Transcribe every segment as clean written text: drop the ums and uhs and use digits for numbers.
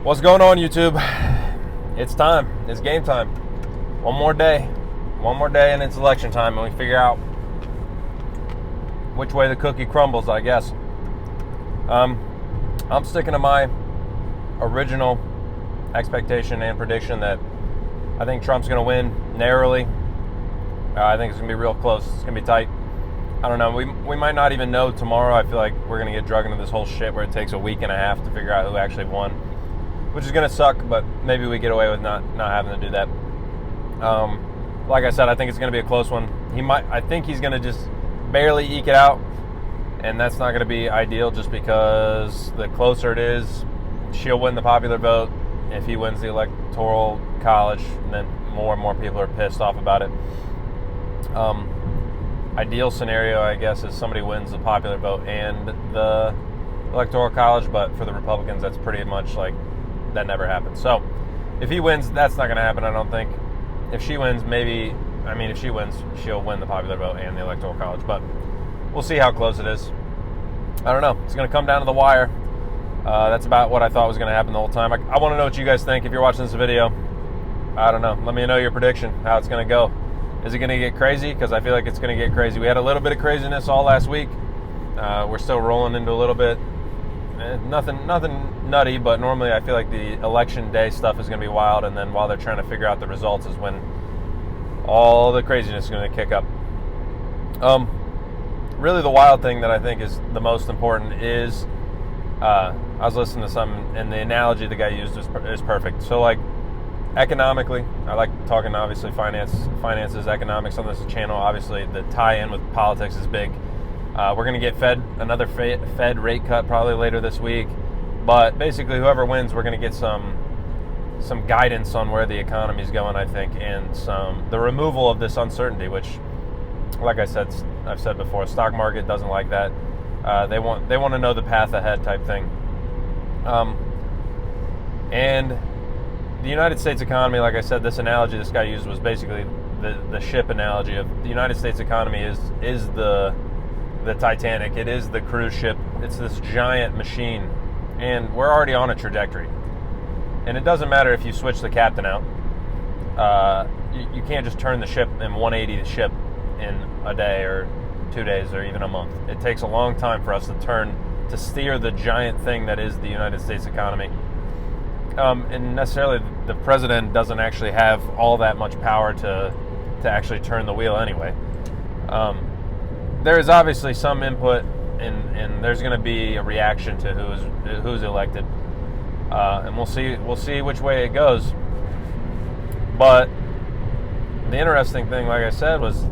What's going on, YouTube? It's time. It's game time. One more day, and it's election time, and we figure out which way the cookie crumbles, I guess. I'm sticking to my original expectation and prediction that I think Trump's going to win narrowly. I think it's going to be real close. It's going to be tight. I don't know. We might not even know tomorrow. I feel like we're going to get dragged into this whole shit where it takes a week and a half to figure out who actually won, which is going to suck, but maybe we get away with not having to do that. Like I said, I think it's going to be a close one. I think he's going to just barely eke it out, and that's not going to be ideal just because the closer it is, she'll win the popular vote. If he wins the electoral college, then more and more people are pissed off about it. Ideal scenario, I guess, is somebody wins the popular vote and the electoral college, but for the Republicans, that's pretty much like that never happens. So if he wins, that's not going to happen, I don't think. If she wins, if she wins, she'll win the popular vote and the electoral college, but we'll see how close it is. I don't know. It's going to come down to the wire. That's about what I thought was going to happen the whole time. I want to know what you guys think. If you're watching this video, I don't know. Let me know your prediction, how it's going to go. Is it going to get crazy? Because I feel like it's going to get crazy. We had a little bit of craziness all last week. We're still rolling into a little bit. Nothing nutty, but normally I feel like the election day stuff is going to be wild, and then while they're trying to figure out the results is when all the craziness is going to kick up. Really the wild thing that I think is the most important is, I was listening to something, and the analogy the guy used is perfect. So, like, economically, I like talking, obviously, finances, economics on this channel. Obviously, the tie-in with politics is big. We're going to get another Fed rate cut probably later this week. But basically, whoever wins, we're going to get some guidance on where the economy is going, I think, and the removal of this uncertainty, which, like I've said before, stock market doesn't like that. They want to know the path ahead type thing. And the United States economy, like I said, this analogy this guy used was basically the ship analogy of the United States economy is the Titanic. It is the cruise ship. It's this giant machine, and we're already on a trajectory. And it doesn't matter if you switch the captain out. You can't just turn the ship in 180 the ship in a day or 2 days or even a month. It takes a long time for us to steer the giant thing that is the United States economy. And necessarily the president doesn't actually have all that much power to actually turn the wheel anyway. There is obviously some input, and there's going to be a reaction to who's elected, and we'll see which way it goes. But the interesting thing, like I said, was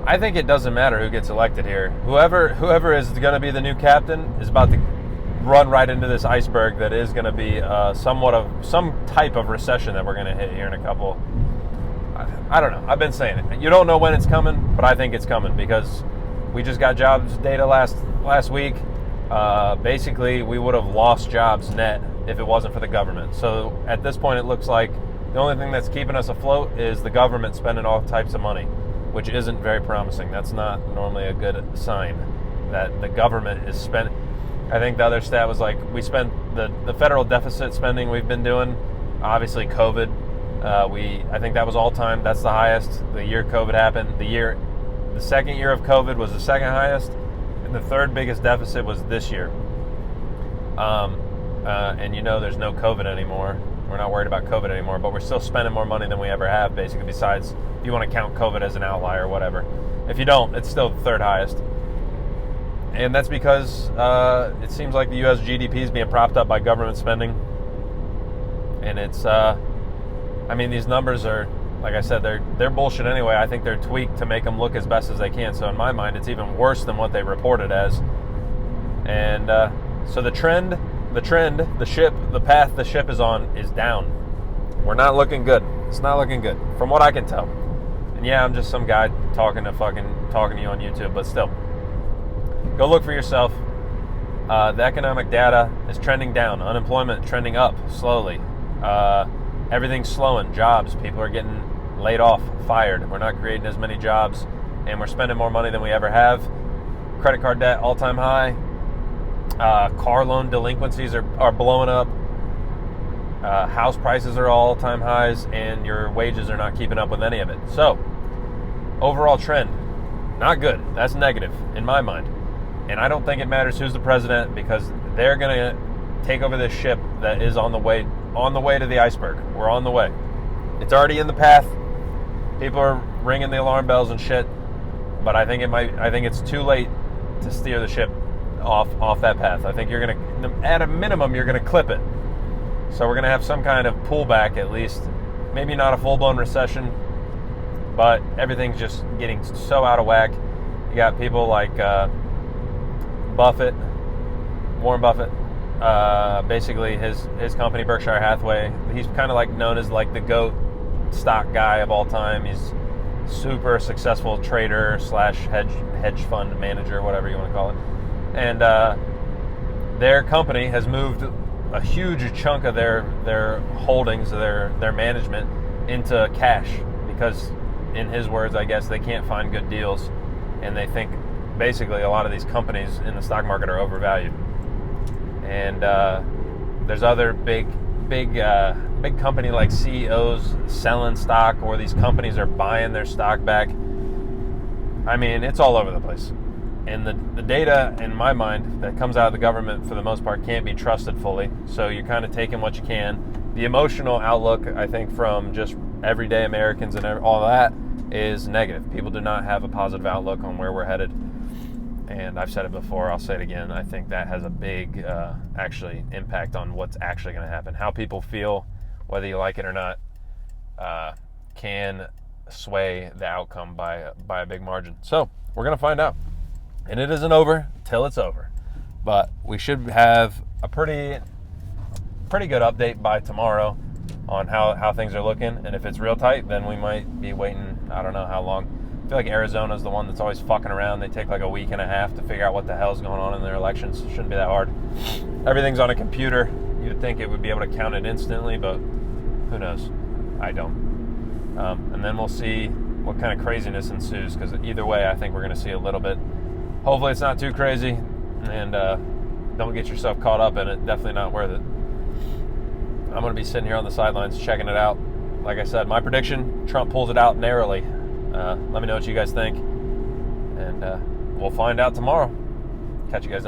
I think it doesn't matter who gets elected here. Whoever is going to be the new captain is about to run right into this iceberg that is going to be somewhat of some type of recession that we're going to hit here in a couple. I don't know. I've been saying it. You don't know when it's coming, but I think it's coming because we just got jobs data last week. Basically, we would have lost jobs net if it wasn't for the government. So at this point, it looks like the only thing that's keeping us afloat is the government spending all types of money, which isn't very promising. That's not normally a good sign that the government is spending. I think the other stat was like we spent the federal deficit spending we've been doing, obviously COVID. I think that was all time. That's the highest. The year COVID happened. The second year of COVID was the second highest, and the third biggest deficit was this year. And there's no COVID anymore. We're not worried about COVID anymore, but we're still spending more money than we ever have, basically, besides if you want to count COVID as an outlier or whatever. If you don't, it's still the third highest. And that's because it seems like the U.S. GDP is being propped up by government spending. And it's, these numbers are, like I said, they're bullshit anyway. I think they're tweaked to make them look as best as they can. So in my mind, it's even worse than what they reported as. And so the path the ship is on is down. We're not looking good. It's not looking good, from what I can tell. And yeah, I'm just some guy talking to you on YouTube, but still. Go look for yourself. The economic data is trending down. Unemployment trending up slowly. Everything's slowing. Jobs. People are getting laid off, fired. We're not creating as many jobs, and we're spending more money than we ever have. Credit card debt, all-time high. Car loan delinquencies are blowing up. House prices are all-time highs, and your wages are not keeping up with any of it. So, overall trend, not good. That's negative in my mind. And I don't think it matters who's the president, because they're going to take over this ship that is on the way to the iceberg. We're on the way. It's already in the path. People are ringing the alarm bells and shit. But I think it's too late to steer the ship off that path. I think you're going to, at a minimum, you're going to clip it. So we're going to have some kind of pullback at least. Maybe not a full-blown recession, but everything's just getting so out of whack. You got people like Warren Buffett, basically his company, Berkshire Hathaway. He's kind of like known as like the GOAT stock guy of all time. He's super successful trader / hedge fund manager, whatever you want to call it. And their company has moved a huge chunk of their holdings, their management, into cash, because in his words, I guess, they can't find good deals, and they think basically a lot of these companies in the stock market are overvalued. And there's other big company like CEOs selling stock, or these companies are buying their stock back. I mean, it's all over the place. And the data, in my mind, that comes out of the government, for the most part, can't be trusted fully. So you're kind of taking what you can. The emotional outlook, I think, from just everyday Americans and all that is negative. People do not have a positive outlook on where we're headed. And I've said it before, I'll say it again. I think that has a big, actually, impact on what's actually going to happen. How people feel, whether you like it or not, can sway the outcome by a big margin. So we're going to find out. And it isn't over till it's over. But we should have a pretty good update by tomorrow on how things are looking. And if it's real tight, then we might be waiting, I don't know how long. I feel like Arizona's the one that's always fucking around. They take like a week and a half to figure out what the hell's going on in their elections. It shouldn't be that hard. Everything's on a computer. You'd think it would be able to count it instantly, but who knows? I don't. And then we'll see what kind of craziness ensues, because either way, I think we're going to see a little bit. Hopefully it's not too crazy, and don't get yourself caught up in it. Definitely not worth it. I'm going to be sitting here on the sidelines checking it out. Like I said, my prediction, Trump pulls it out narrowly. Let me know what you guys think, and we'll find out tomorrow. Catch you guys.